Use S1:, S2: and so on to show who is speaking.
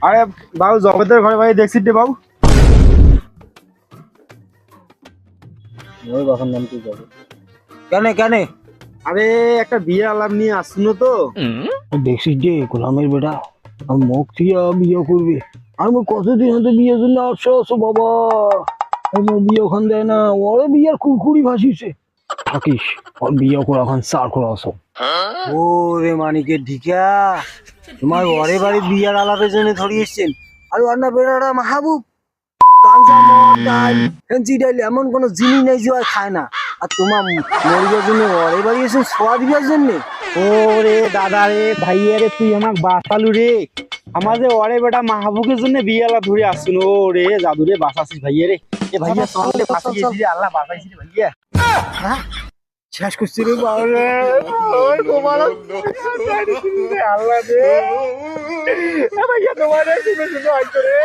S1: আরে বাবু জগতের ঘরে ভাই দেখছি রে বাবু।
S2: কখন নাম তুই যাবে কেন কেন?
S1: আরে একটা বিয়ে আলাপ নিয়ে আসছিল তো।
S2: দেখছিস যে গোলামের বেটা আমার মুখ থিয়া বিয়ে করবে। আর আমি কতদিন হতে বিয়ের জন্য আসছো বাবা, আমার বিয়ে ওখান দেয় না, ওরে বিয়ের কুরকুরি ভাসিছে থাকিস, ওর বিয়ে করে এখন চার করে আসো। ও রে মানিকের ঢিকা, তোমার ওরে বাড়ি বিয়ার আলাপের জন্য ধরিয়ে এসছেন। আর ওর না বেড়াটা মাহবুব গাঞ্জা মদ ডাল ফেন্সি ডাল এমন কোনো জিনিস নেই যে আর খায় না। আর তোমার মরিবার জন্য ওরে বাড়ি এসে সোয়া দিবার জন্যে।
S1: ও রে দাদা রে ভাইয়া রে, তুই আমাক বাঁচালু রে। আমাদের ওরে বেটা মাহবুবের জন্য বিয়ে আলাপ ধরে আসছিল। ও রে জাদু রে, বাঁচাছিস ভাইয়া রে। এ ভাইয়া চল রে, বাঁচিয়েছি রে, আল্লাহ বাঁচাইছি রে ভাইয়া।
S2: হ্যাঁ শেষ করছি রে বাবা, ওই তোমার
S1: আল্লাহ রে, এ ভাইয়া তোমার রে, শুনে শুনে হয়তো রে।